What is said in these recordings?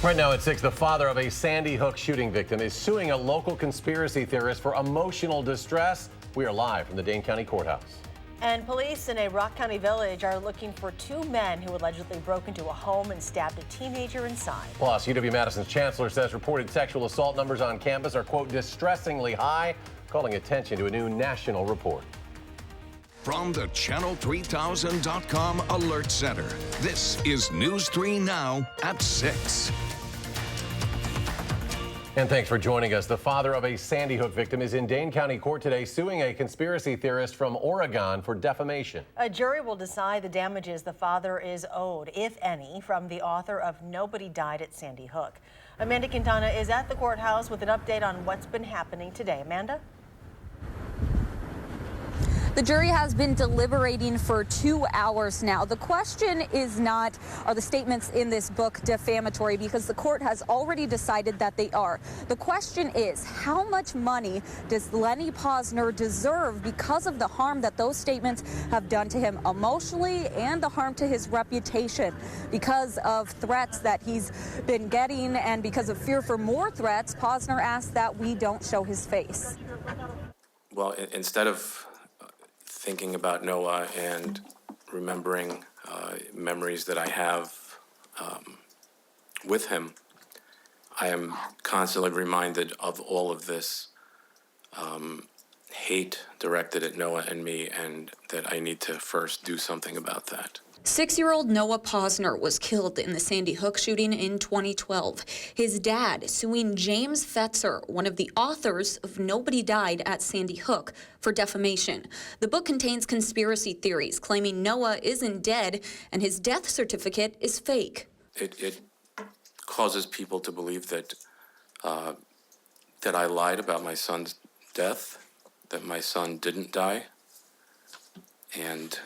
Right now at 6, the father of a Sandy Hook shooting victim is suing a local conspiracy theorist for emotional distress. We are live from the Dane County Courthouse. And police in a Rock County village are looking for 2 men who allegedly broke into a home and stabbed a teenager inside. Plus, UW-Madison's chancellor says reported sexual assault numbers on campus are, quote, distressingly high, calling attention to a new national report. From the Channel3000.com Alert Center, this is News 3 Now at 6. And thanks for joining us. The father of a Sandy Hook victim is in Dane County Court today suing a conspiracy theorist from Oregon for defamation. A jury will decide the damages the father is owed, if any, from the author of Nobody Died at Sandy Hook. Amanda Quintana is at the courthouse with an update on what's been happening today. Amanda? The jury has been deliberating for 2 hours now. The question is not, are the statements in this book defamatory, because the court has already decided that they are. The question is, how much money does Lenny Posner deserve because of the harm that those statements have done to him emotionally and the harm to his reputation? Because of threats that he's been getting and because of fear for more threats, Posner asked that we don't show his face. Well, instead of thinking about Noah and remembering memories that I have with him, I am constantly reminded of all of this hate directed at Noah and me, and that I need to first do something about that. 6-year-old Noah Posner was killed in the Sandy Hook shooting in 2012. His dad suing James Fetzer, one of the authors of Nobody Died at Sandy Hook, for defamation. The book contains conspiracy theories claiming Noah isn't dead and his death certificate is fake. It causes people to believe that that I lied about my son's death, that my son didn't die, and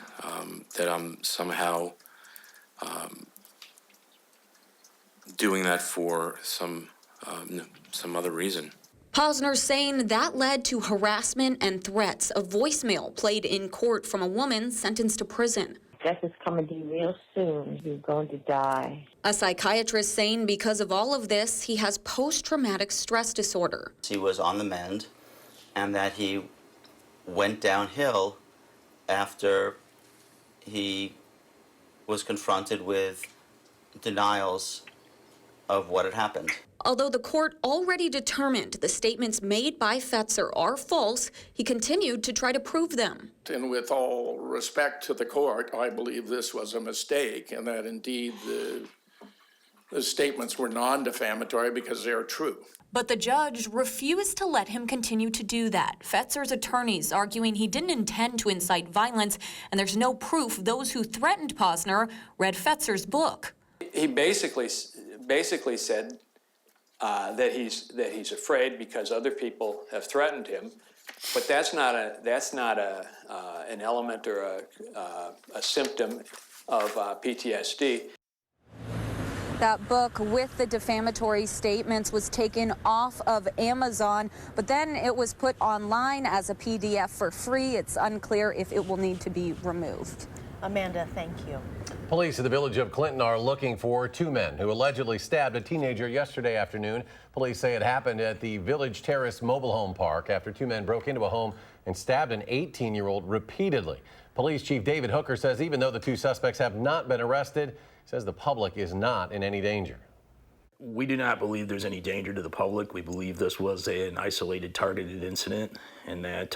that I'm somehow doing that for some other reason. Posner saying that led to harassment and threats. A voicemail played in court from a woman sentenced to prison. Death is coming to you real soon. You're going to die. A psychiatrist saying because of all of this, he has post-traumatic stress disorder. He was on the mend, and that he went downhill after he was confronted with denials of what had happened. Although the court already determined the statements made by Fetzer are false, he continued to try to prove them. And with all respect to the court, I believe this was a mistake, and that indeed the statements were non-defamatory because they are true. But the judge refused to let him continue to do that. Fetzer's attorneys arguing he didn't intend to incite violence, and there's no proof those who threatened Posner read Fetzer's book. He basically said that he's afraid because other people have threatened him, but that's not an element or a symptom of PTSD. That book with the defamatory statements was taken off of Amazon, but then it was put online as a PDF for free. It's unclear if it will need to be removed. Amanda, thank you. Police in the village of Clinton are looking for 2 men who allegedly stabbed a teenager yesterday afternoon. Police say it happened at the Village Terrace mobile home park after 2 men broke into a home and stabbed an 18-year-old repeatedly. Police Chief David Hooker says even though the 2 suspects have not been arrested, says the public is not in any danger. We do not believe there's any danger to the public. We believe this was an isolated, targeted incident, and that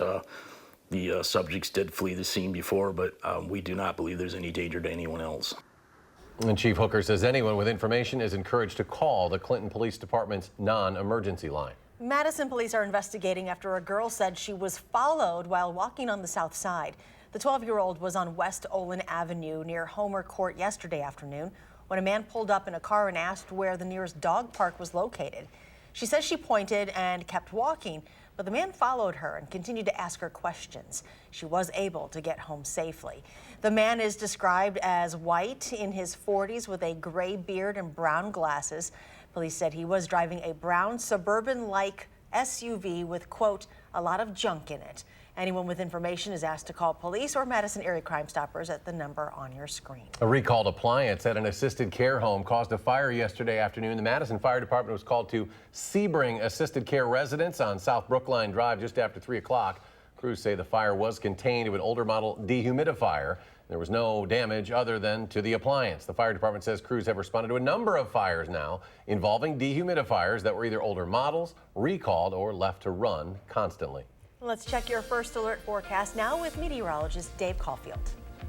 the subjects did flee the scene before, but we do not believe there's any danger to anyone else. And Chief Hooker says anyone with information is encouraged to call the Clinton Police Department's non-emergency line. Madison police are investigating after a girl said she was followed while walking on the south side. The 12-year-old was on West Olin Avenue near Homer Court yesterday afternoon when a man pulled up in a car and asked where the nearest dog park was located. She says she pointed and kept walking, but the man followed her and continued to ask her questions. She was able to get home safely. The man is described as white, in his 40s, with a gray beard and brown glasses. Police said he was driving a brown Suburban-like SUV with, quote, a lot of junk in it. Anyone with information is asked to call police or Madison area Crime Stoppers at the number on your screen. A recalled appliance at an assisted care home caused a fire yesterday afternoon. The Madison Fire Department was called to Sebring Assisted Care residence on South Brookline Drive just after 3 o'clock. Crews say the fire was contained to an older model dehumidifier. There was no damage other than to the appliance. The fire department says crews have responded to a number of fires now involving dehumidifiers that were either older models, recalled, or left to run constantly. Let's check your first alert forecast now with meteorologist Dave Caulfield.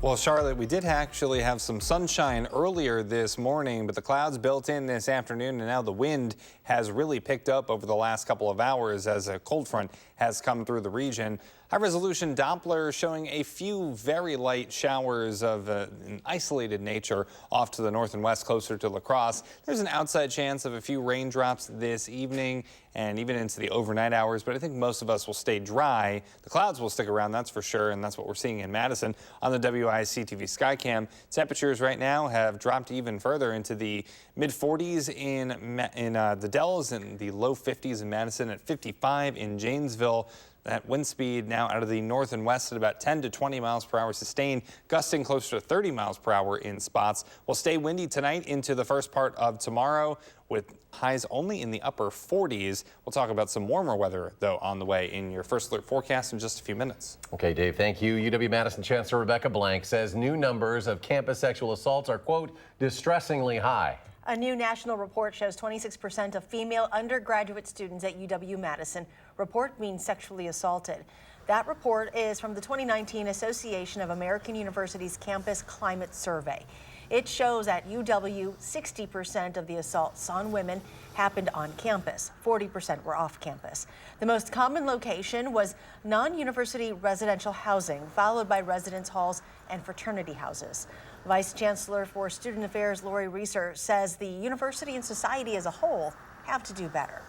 Well, Charlotte, we did actually have some sunshine earlier this morning, but the clouds built in this afternoon, and now the wind has really picked up over the last couple of hours as a cold front has come through the region. High-resolution Doppler showing a few very light showers of an isolated nature off to the north and west closer to La Crosse. There's an outside chance of a few raindrops this evening and even into the overnight hours, but I think most of us will stay dry. The clouds will stick around, that's for sure, and that's what we're seeing in Madison. On the WISC-TV Skycam, temperatures right now have dropped even further into the mid-40s in the Dells and the low 50s in Madison, at 55 in Janesville. That wind speed now out of the north and west at about 10 to 20 miles per hour sustained, gusting closer to 30 miles per hour in spots. Will stay windy tonight into the first part of tomorrow with highs only in the upper 40s. We'll talk about some warmer weather, though, on the way in your first alert forecast in just a few minutes. Okay, Dave, thank you. UW-Madison Chancellor Rebecca Blank says new numbers of campus sexual assaults are, quote, distressingly high. A new national report shows 26% of female undergraduate students at UW-Madison report being sexually assaulted. That report is from the 2019 Association of American Universities Campus Climate Survey. It shows at UW, 60% of the assaults on women happened on campus. 40% were off campus. The most common location was non-university residential housing, followed by residence halls and fraternity houses. Vice Chancellor for Student Affairs Lori Reeser says the university and society as a whole have to do better.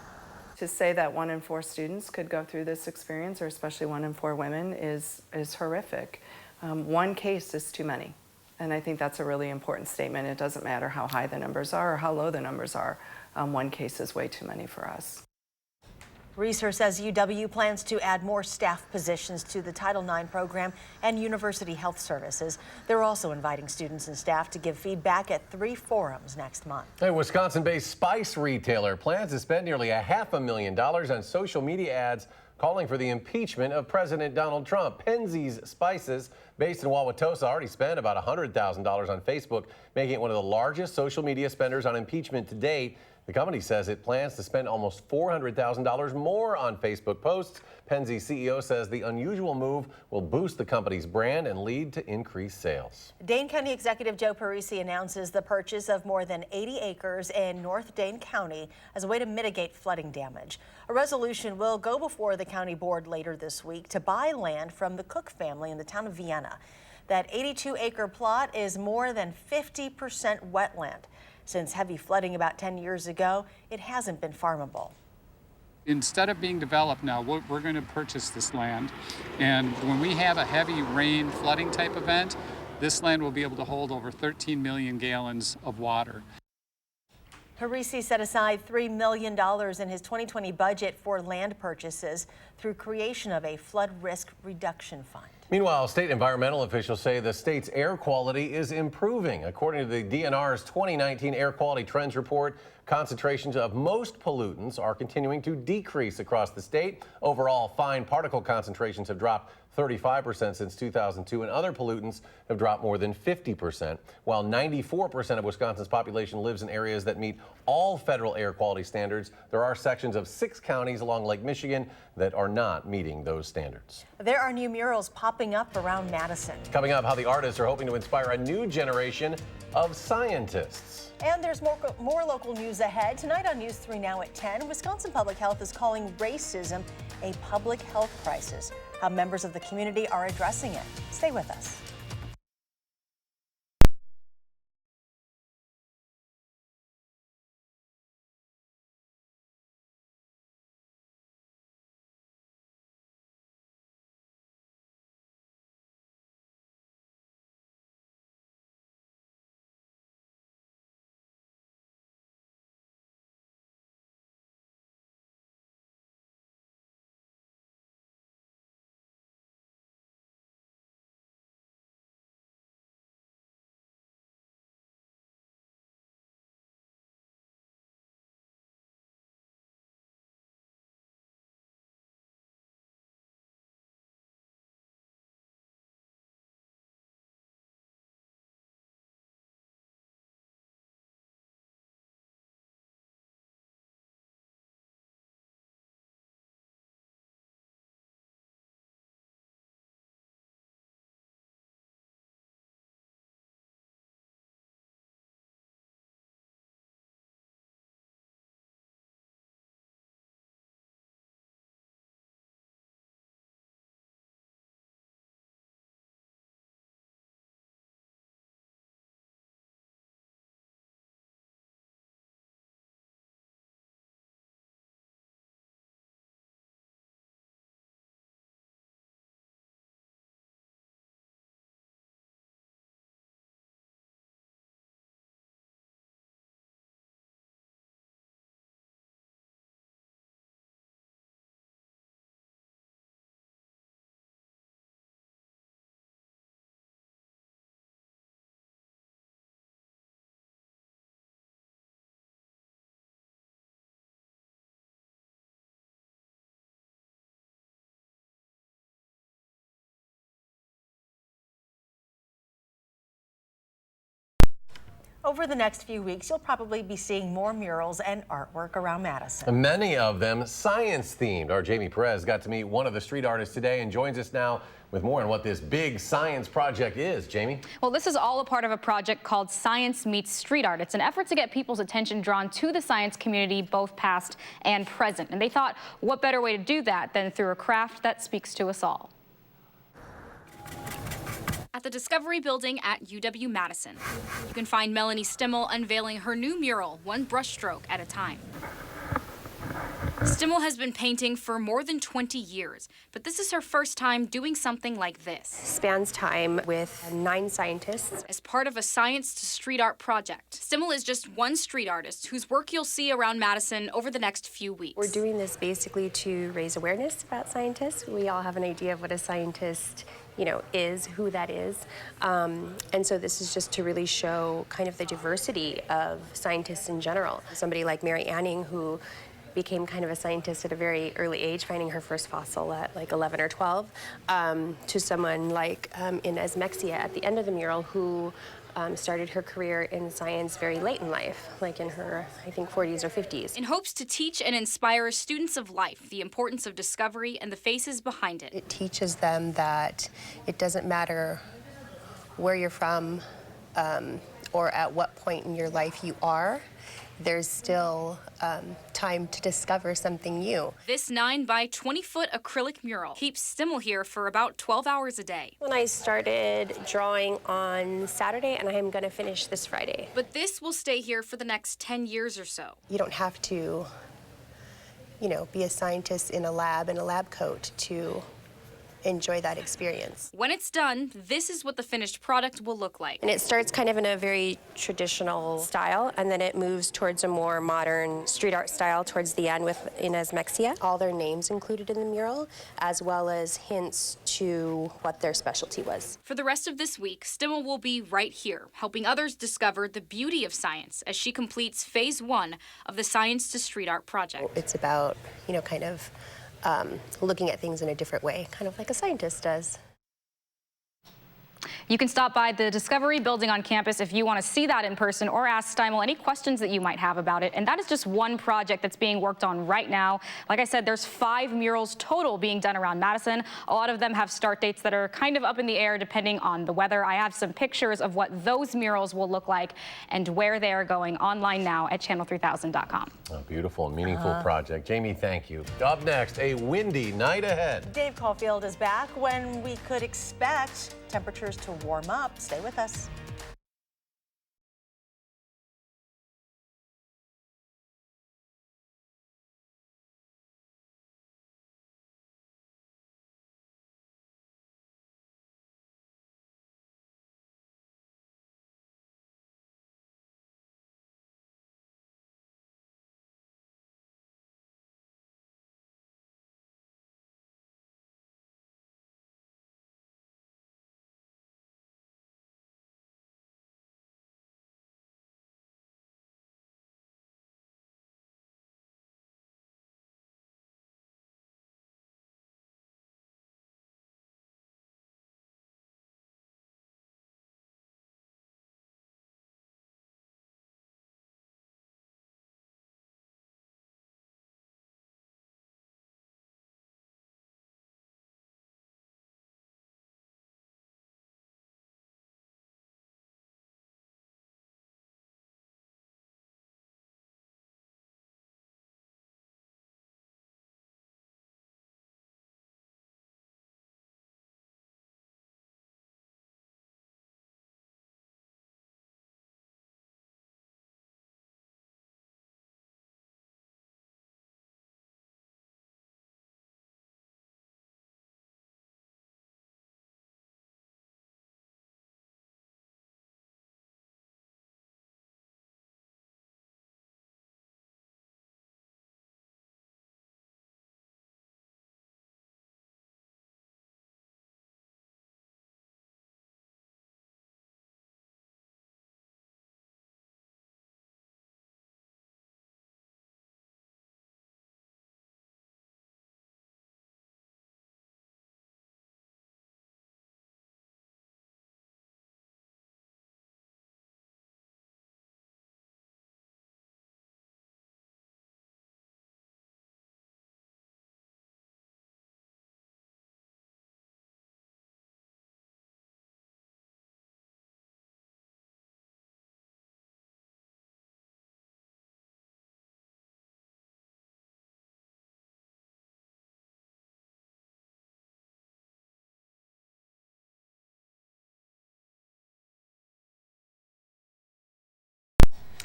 To say that 1 in 4 students could go through this experience, or especially 1 in 4 women, is horrific. One case is too many. And I think that's a really important statement. It doesn't matter how high the numbers are or how low the numbers are. One case is way too many for us. Reeser says UW plans to add more staff positions to the Title IX program and university health services. They're also inviting students and staff to give feedback at 3 forums next month. A Wisconsin-based spice retailer plans to spend nearly $500,000 on social media ads calling for the impeachment of President Donald Trump. Penzeys Spices, based in Wauwatosa, already spent about $100,000 on Facebook, making it one of the largest social media spenders on impeachment to date. The company says it plans to spend almost $400,000 more on Facebook posts. Penzeys CEO says the unusual move will boost the company's brand and lead to increased sales. Dane County Executive Joe Parisi announces the purchase of more than 80 acres in North Dane County as a way to mitigate flooding damage. A resolution will go before the county board later this week to buy land from the Cook family in the town of Vienna. That 82-acre plot is more than 50% wetland. Since heavy flooding about 10 years ago, it hasn't been farmable. Instead of being developed now, we're going to purchase this land. And when we have a heavy rain flooding type event, this land will be able to hold over 13 million gallons of water. Parisi set aside $3 million in his 2020 budget for land purchases through creation of a flood risk reduction fund. Meanwhile, state environmental officials say the state's air quality is improving. According to the DNR's 2019 Air Quality Trends Report, concentrations of most pollutants are continuing to decrease across the state. Overall, fine particle concentrations have dropped 35% since 2002, and other pollutants have dropped more than 50%, while 94% of Wisconsin's population lives in areas that meet all federal air quality standards. There are sections of 6 counties along Lake Michigan that are not meeting those standards. There are new murals popping up around Madison. Coming up, how the artists are hoping to inspire a new generation of scientists. And there's more local news ahead. Tonight on News 3 Now at 10, Wisconsin Public Health is calling racism a public health crisis. How members of the community are addressing it. Stay with us. Over the next few weeks, you'll probably be seeing more murals and artwork around Madison. Many of them science-themed. Our Jamie Perez got to meet one of the street artists today and joins us now with more on what this big science project is. Jamie? Well, this is all a part of a project called Science Meets Street Art. It's an effort to get people's attention drawn to the science community, both past and present. And they thought, what better way to do that than through a craft that speaks to us all? At the Discovery Building at UW-Madison, you can find Melanie Stimmel unveiling her new mural, one brushstroke at a time. Stimmel has been painting for more than 20 years, but this is her first time doing something like this. Spans time with 9 scientists. As part of a Science to Street Art project. Stimmel is just one street artist whose work you'll see around Madison over the next few weeks. We're doing this basically to raise awareness about scientists. We all have an idea of what a scientist is, who that is. And so this is just to really show kind of the diversity of scientists in general. Somebody like Mary Anning, who became kind of a scientist at a very early age, finding her first fossil at like 11 or 12, to someone like Inez Mexia at the end of the mural, who started her career in science very late in life, like in her, I think, 40s or 50s. In hopes to teach and inspire students of life the importance of discovery and the faces behind it. It teaches them that it doesn't matter where you're from or at what point in your life you are, there's still time to discover something new. This 9 by 20-foot acrylic mural keeps Stimmel here for about 12 hours a day. When I started drawing on Saturday, and I am going to finish this Friday. But this will stay here for the next 10 years or so. You don't have to, be a scientist in a lab in a lab coat to enjoy that experience. When it's done, this is what the finished product will look like. And it starts kind of in a very traditional style, and then it moves towards a more modern street art style towards the end with Inez Mexia. All their names included in the mural, as well as hints to what their specialty was. For the rest of this week, Stimmel will be right here, helping others discover the beauty of science as she completes phase 1 of the Science to Street Art project. It's about, kind of looking at things in a different way, kind of like a scientist does. You can stop by the Discovery Building on campus if you want to see that in person or ask Stimmel any questions that you might have about it. And that is just one project that's being worked on right now. Like I said, there's 5 murals total being done around Madison. A lot of them have start dates that are kind of up in the air depending on the weather. I have some pictures of what those murals will look like and where they are going online now at channel3000.com. A beautiful and meaningful project. Jamie, thank you. Up next, a windy night ahead. Dave Caulfield is back when we could expect temperatures to warm up. Stay with us.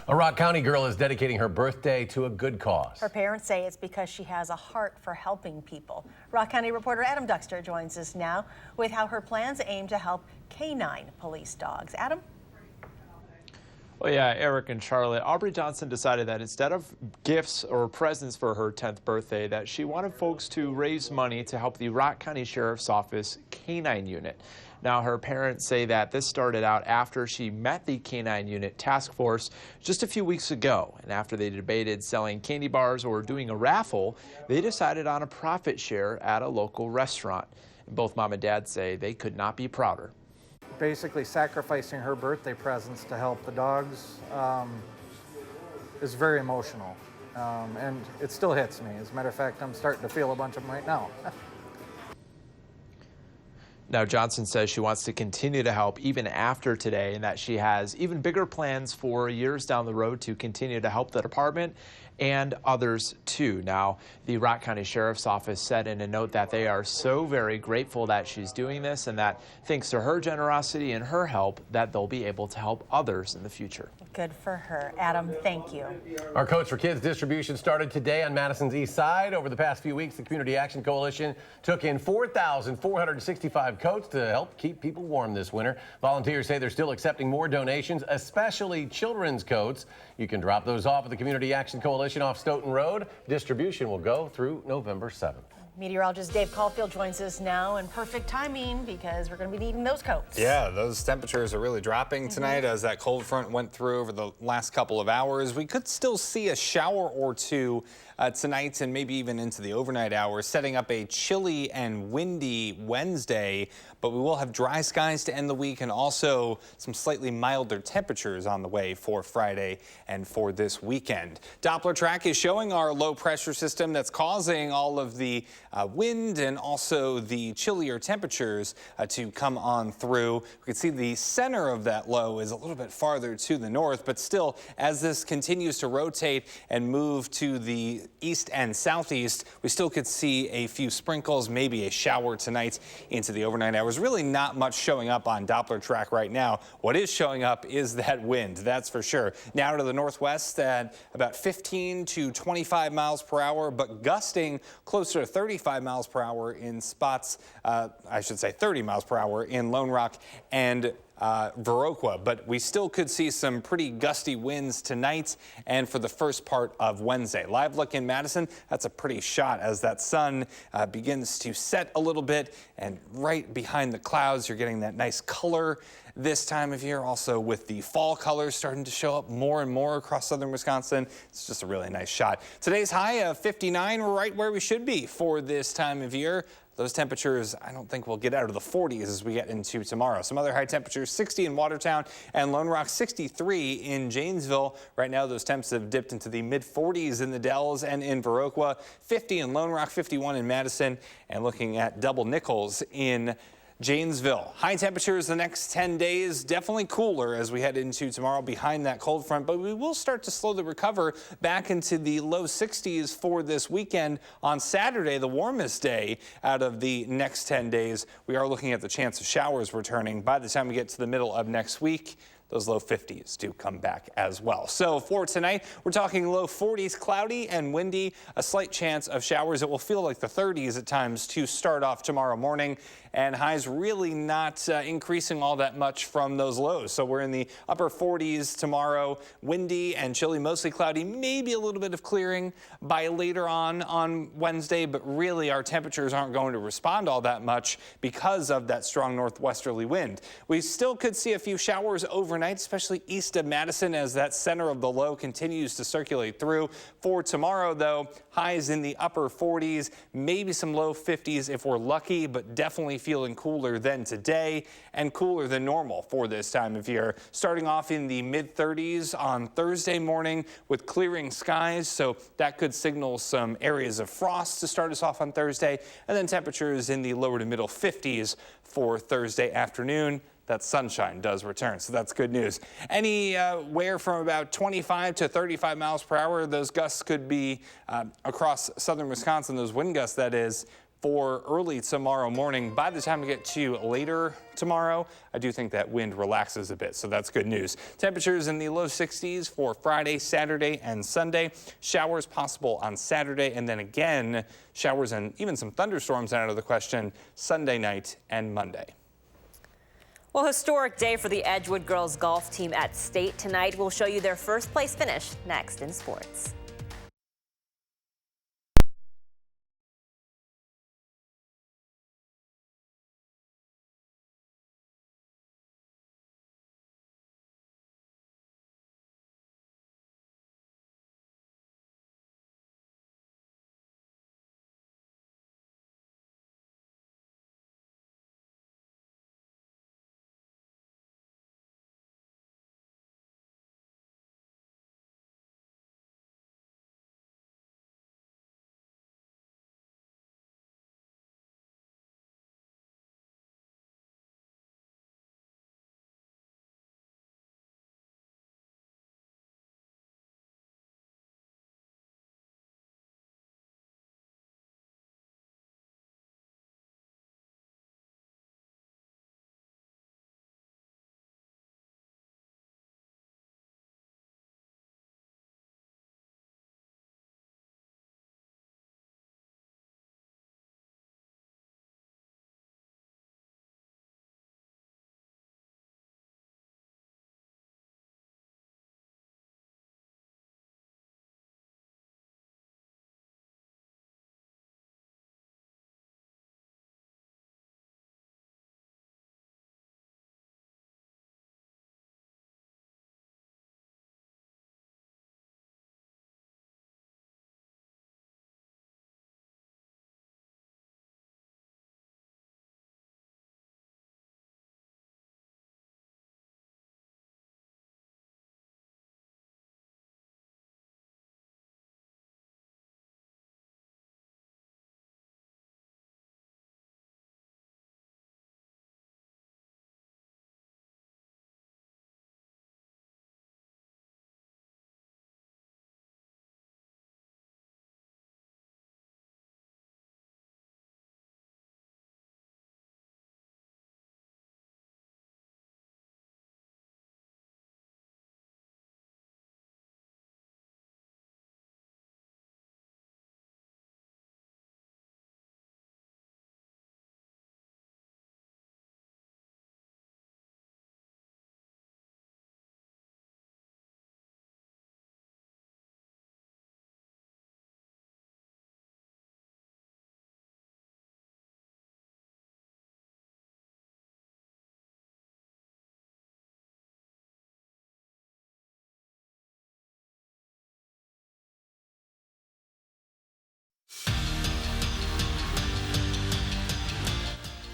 A Rock County girl is dedicating her birthday to a good cause. Her parents say it's because she has a heart for helping people. Rock County reporter Adam Duxter joins us now with how her plans aim to help canine police dogs. Adam? Well, yeah, Eric and Charlotte, Aubrey Johnson decided that instead of gifts or presents for her 10th birthday, that she wanted folks to raise money to help the Rock County Sheriff's Office Canine Unit. Now, her parents say that this started out after she met the Canine Unit Task Force just a few weeks ago. And after they debated selling candy bars or doing a raffle, they decided on a profit share at a local restaurant. Both mom and dad say they could not be prouder. Basically sacrificing her birthday presents to help the dogs is very emotional, and it still hits me. As a matter of fact, I'm starting to feel a bunch of them right now. Now, Johnson says she wants to continue to help even after today, and that she has even bigger plans for years down the road to continue to help the department and others too. Now, the Rock County Sheriff's Office said in a note that they are so very grateful that she's doing this, and that thanks to her generosity and her help, that they'll be able to help others in the future. Good for her. Adam, thank you. Our Coats for Kids distribution started today on Madison's east side. Over the past few weeks, the Community Action Coalition took in 4,465 coats to help keep people warm this winter. Volunteers say they're still accepting more donations, especially children's coats. You can drop those off at the Community Action Coalition off Stoughton Road. Distribution will go through November 7th. Meteorologist Dave Caulfield joins us now, and perfect timing because we're going to be needing those coats. Yeah, those temperatures are really dropping tonight as that cold front went through over the last couple of hours. We could still see a shower or two tonight and maybe even into the overnight hours, setting up a chilly and windy Wednesday, but we will have dry skies to end the week and also some slightly milder temperatures on the way for Friday and for this weekend. Doppler track is showing our low pressure system that's causing all of the wind and also the chillier temperatures to come on through. We can see the center of that low is a little bit farther to the north, but still, as this continues to rotate and move to the east and southeast, we still could see a few sprinkles, maybe a shower tonight into the overnight hours. Really not much showing up on Doppler track right now. What is showing up is that wind, that's for sure. Now to the northwest at about 15 to 25 miles per hour, but gusting closer to 35 miles per hour in spots, I should say 30 miles per hour in Lone Rock and Viroqua, but we still could see some pretty gusty winds tonight and for the first part of Wednesday. Live look in Madison, that's a pretty shot as that sun begins to set a little bit, and right behind the clouds you're getting that nice color this time of year, also with the fall colors starting to show up more and more across southern Wisconsin. It's just a really nice shot. Today's high of 59, right where we should be for this time of year. Those temperatures, I don't think we'll get out of the 40s as we get into tomorrow. Some other high temperatures, 60 in Watertown and Lone Rock, 63 in Janesville. Right now, those temps have dipped into the mid-40s in the Dells and in Viroqua, 50 in Lone Rock, 51 in Madison, and looking at double nickels in Janesville. High temperatures the next 10 days, definitely cooler as we head into tomorrow behind that cold front, but we will start to slowly recover back into the low 60s for this weekend. On Saturday, the warmest day out of the next 10 days, we are looking at the chance of showers returning by the time we get to the middle of next week. Those low 50s do come back as well. So for tonight, we're talking low 40s, cloudy and windy, a slight chance of showers. It will feel like the 30s at times to start off tomorrow morning, and highs really not increasing all that much from those lows. So we're in the upper 40s tomorrow, windy and chilly, mostly cloudy, maybe a little bit of clearing by later on Wednesday, but really our temperatures aren't going to respond all that much because of that strong northwesterly wind. We still could see a few showers overnight, especially east of Madison as that center of the low continues to circulate through. For tomorrow, though, highs in the upper 40s, maybe some low 50s if we're lucky, but definitely feeling cooler than today and cooler than normal for this time of year. Starting off in the mid-30s on Thursday morning with clearing skies, so that could signal some areas of frost to start us off on Thursday, and then temperatures in the lower to middle 50s for Thursday afternoon. That sunshine does return, so that's good news. Anywhere from about 25 to 35 miles per hour, those gusts could be across southern Wisconsin, those wind gusts that is, for early tomorrow morning. By the time we get to later tomorrow, I do think that wind relaxes a bit, so that's good news. Temperatures in the low 60s for Friday, Saturday, and Sunday. Showers possible on Saturday, and then again, showers and even some thunderstorms out of the question Sunday night and Monday. Well, historic day for the Edgewood girls golf team at state tonight. We'll show you their first place finish next in sports.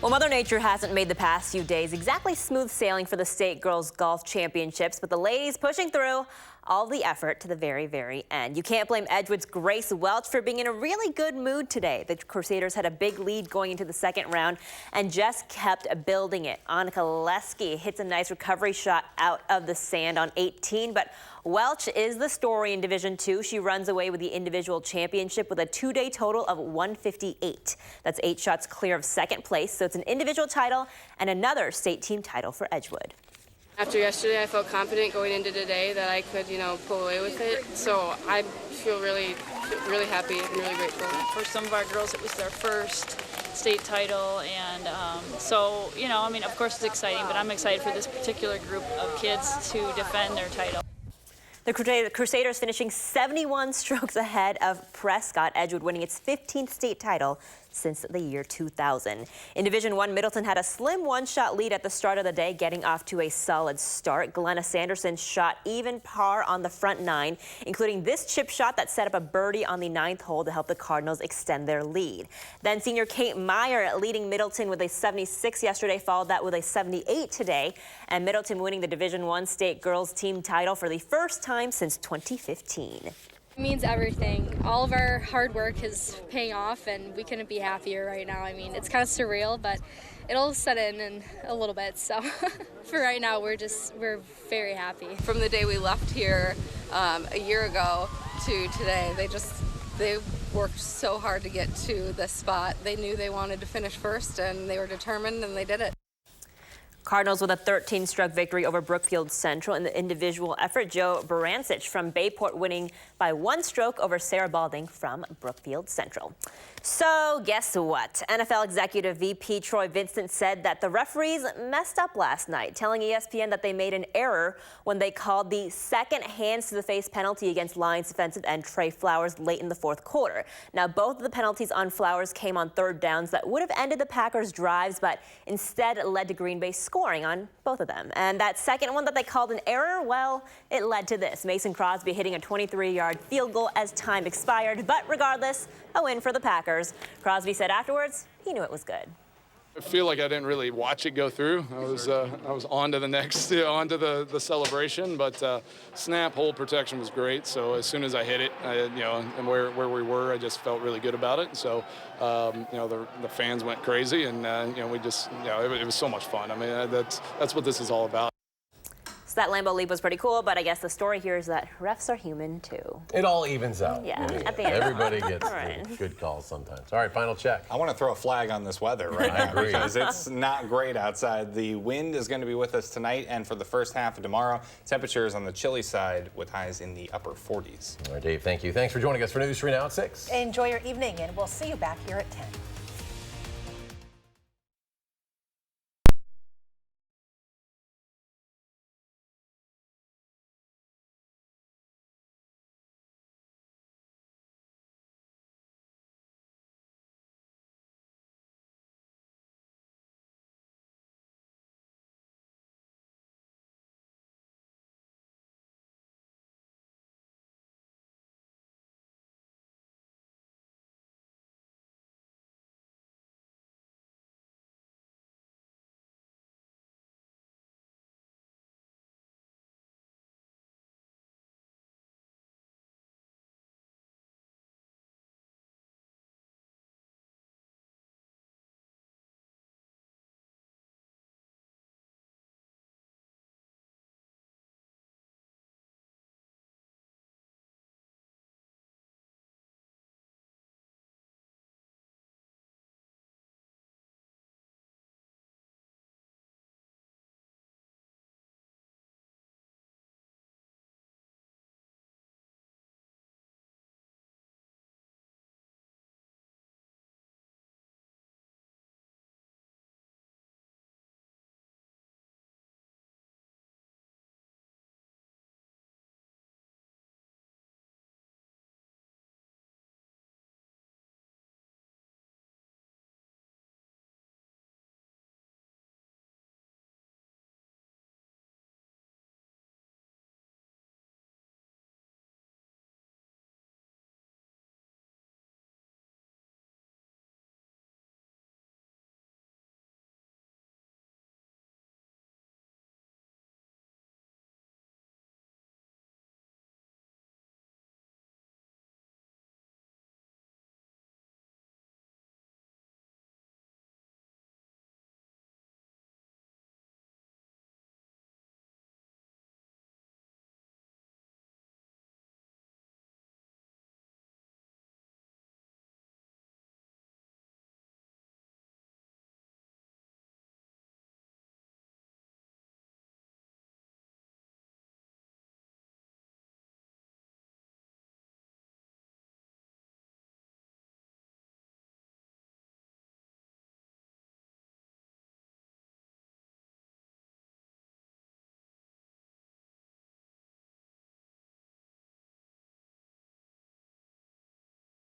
Well, Mother Nature hasn't made the past few days exactly smooth sailing for the state girls golf championships, but the ladies pushing through all the effort to the very, very end. You can't blame Edgewood's Grace Welch for being in a really good mood today. The Crusaders had a big lead going into the second round and just kept building it. Annika Leski hits a nice recovery shot out of the sand on 18, but Welch is the story in Division II. She runs away with the individual championship with a two-day total of 158. That's 8 shots clear of second place, so it's an individual title and another state team title for Edgewood. After yesterday, I felt confident going into today that I could, pull away with it. So I feel really happy and really grateful. For some of our girls, it was their first state title, and of course it's exciting, but I'm excited for this particular group of kids to defend their title. The Crusaders finishing 71 strokes ahead of Prescott, Edgewood winning its 15th state title since the year 2000. In Division I, Middleton had a slim one-shot lead at the start of the day, getting off to a solid start. Glenna Sanderson shot even par on the front 9, including this chip shot that set up a birdie on the 9th hole to help the Cardinals extend their lead. Then senior Kate Meyer leading Middleton with a 76 yesterday, followed that with a 78 today, and Middleton winning the Division I state girls team title for the first time since 2015. It means everything. All of our hard work is paying off, and we couldn't be happier right now. I mean, it's kind of surreal, but it'll set in a little bit. So for right now, we're very happy. From the day we left here a year ago to today, They worked so hard to get to this spot. They knew they wanted to finish first, and they were determined, and they did it. Cardinals with a 13-stroke victory over Brookfield Central in the individual effort. Joe Barancich from Bayport winning by 1 stroke over Sarah Balding from Brookfield Central. So guess what? NFL Executive VP Troy Vincent said that the referees messed up last night, telling ESPN that they made an error when they called the second hands to the face penalty against Lions defensive end Trey Flowers late in the 4th quarter. Now, both of the penalties on Flowers came on 3rd downs that would have ended the Packers' drives, but instead led to Green Bay scoring on both of them. And that second one that they called an error, well, it led to this. Mason Crosby hitting a 23-yard field goal as time expired, but regardless, a win for the Packers. Crosby said afterwards he knew it was good. I feel like I didn't really watch it go through. I was on to the next, on to the celebration, but snap hold protection was great. So as soon as I hit it, and where we were, I just felt really good about it. So the fans went crazy, and we just it was so much fun. I mean that's what this is all about. So that Lambeau leap was pretty cool, but I guess the story here is that refs are human too. It all evens out. Yeah, at the end. Everybody gets right. good calls sometimes. All right, final check. I want to throw a flag on this weather right now because it's not great outside. The wind is going to be with us tonight and for the first half of tomorrow. Temperatures on the chilly side with highs in the upper 40s. All right, Dave, thank you. Thanks for joining us for News 3 Now at 6. Enjoy your evening, and we'll see you back here at 10.